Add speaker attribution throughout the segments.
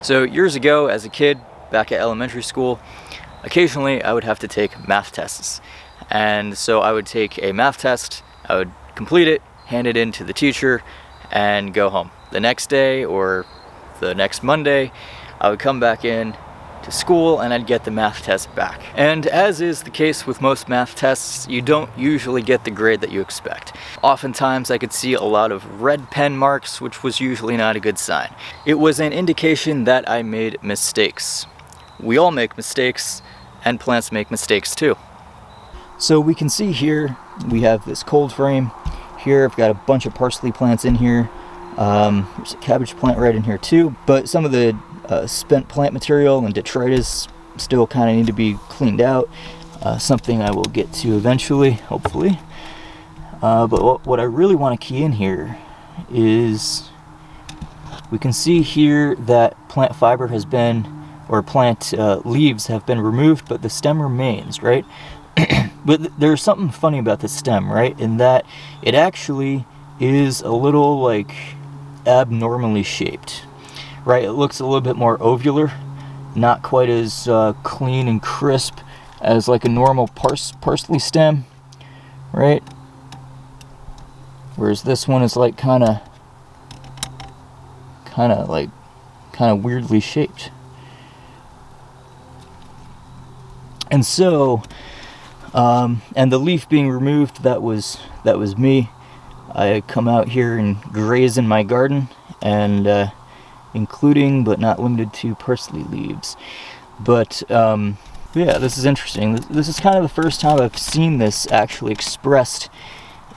Speaker 1: So years ago, as a kid, back at elementary school, occasionally I would have to take math tests. And so I would take a math test, I would complete it, hand it in to the teacher, and go home. The next day or the next Monday, I would come back in to school and I'd get the math test back. And as is the case with most math tests, you don't usually get the grade that you expect. Oftentimes I could see a lot of red pen marks, which was usually not a good sign. It was an indication that I made mistakes. We all make mistakes, and plants make mistakes too. So we can see here, we have this cold frame. Here I've got a bunch of parsley plants in here. There's a cabbage plant right in here too, but some of the spent plant material and detritus still kind of need to be cleaned out. Something I will get to eventually, hopefully. But what I really want to key in here is we can see here that plant fiber has been, or plant leaves have been removed, but the stem remains, right? But there's something funny about the stem, right? In that it actually is a little like abnormally shaped, right? It looks a little bit more ovular, not quite as clean and crisp as like a normal parsley stem, right? Whereas this one is like kind of weirdly shaped. And so, and the leaf being removed, that was me. I come out here and graze in my garden, and including but not limited to parsley leaves. But yeah, this is interesting. This is kind of the first time I've seen this actually expressed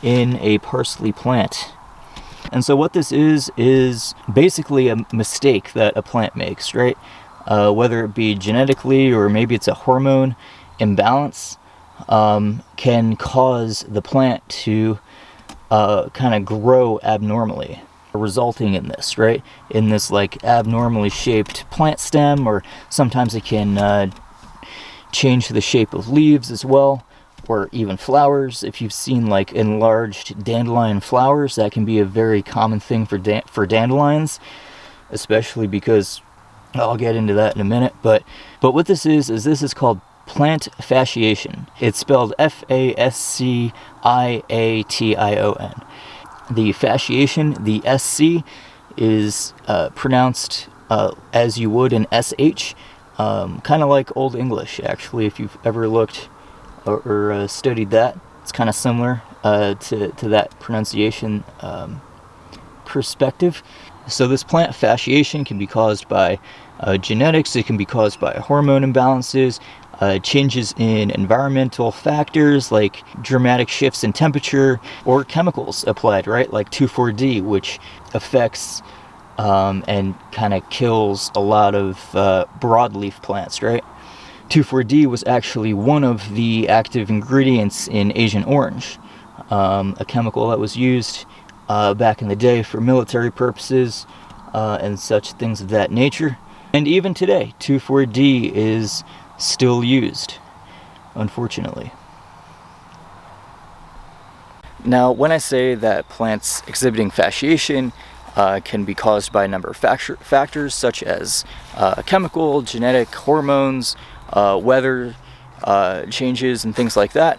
Speaker 1: in a parsley plant. And so what this is basically a mistake that a plant makes, right? Whether it be genetically or maybe it's a hormone imbalance, can cause the plant to kind of grow abnormally, resulting in this, right? In this like abnormally shaped plant stem, or sometimes it can change the shape of leaves as well, or even flowers. If you've seen like enlarged dandelion flowers, that can be a very common thing for dandelions, especially because I'll get into that in a minute. But what this is called plant fasciation. It's spelled Fasciation. The fasciation, the SC, is pronounced as you would an SH, kind of like Old English, actually, if you've ever looked or studied that. It's kind of similar to that pronunciation perspective. So this plant fasciation can be caused by genetics, it can be caused by hormone imbalances, changes in environmental factors like dramatic shifts in temperature, or chemicals applied, right? Like 2,4-D, which affects and kind of kills a lot of broadleaf plants, right? 2,4-D was actually one of the active ingredients in Agent Orange, a chemical that was used back in the day for military purposes and such things of that nature. And even today, 2,4-D is still used, unfortunately. Now, when I say that plants exhibiting fasciation can be caused by a number of factors such as chemical, genetic, hormones, weather changes, and things like that,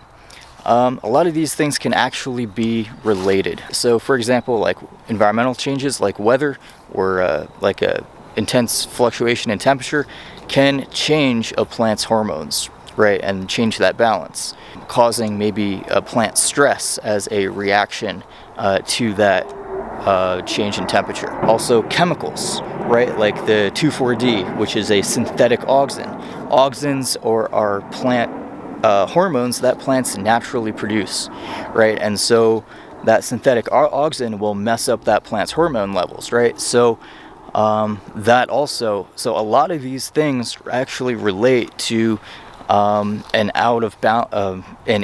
Speaker 1: a lot of these things can actually be related. So, for example, like environmental changes like weather, or like a intense fluctuation in temperature, can change a plant's hormones, right, and change that balance, causing maybe a plant stress as a reaction to that change in temperature. Also chemicals, right, like the 2,4-D, which is a synthetic auxin. Auxins are plant hormones that plants naturally produce, right, and so that synthetic auxin will mess up that plant's hormone levels, right? So that also, so a lot of these things actually relate to an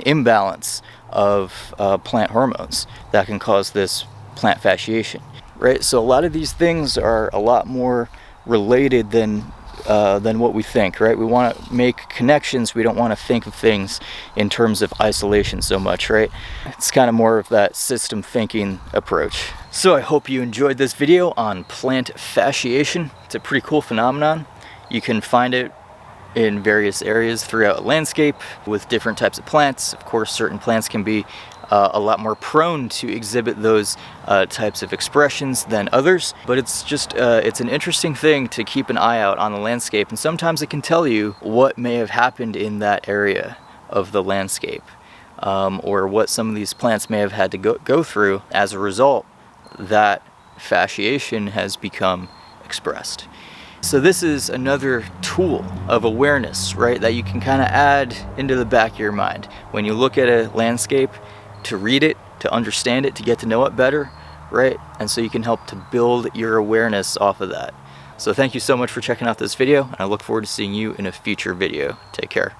Speaker 1: imbalance of plant hormones that can cause this plant fasciation, right? So a lot of these things are a lot more related than what we think, right? We want to make connections. We don't want to think of things in terms of isolation so much, right? It's kind of more of that system thinking approach. So I hope you enjoyed this video on plant fasciation. It's a pretty cool phenomenon. You can find it in various areas throughout a landscape with different types of plants. Of course, certain plants can be a lot more prone to exhibit those types of expressions than others, but it's just it's an interesting thing to keep an eye out on the landscape, and sometimes it can tell you what may have happened in that area of the landscape, or what some of these plants may have had to go through as a result that fasciation has become expressed. So this is another tool of awareness, right, that you can kind of add into the back of your mind when you look at a landscape, to read it, to understand it, to get to know it better, right? And so you can help to build your awareness off of that. So thank you so much for checking out this video, and I look forward to seeing you in a future video. Take care.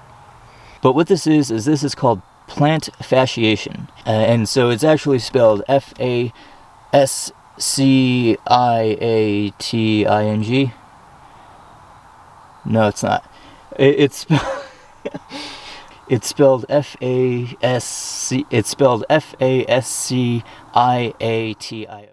Speaker 1: But what this is this is called plant fasciation, and so it's actually spelled Fasciating. No, it's not. It's spelled Fasciatio.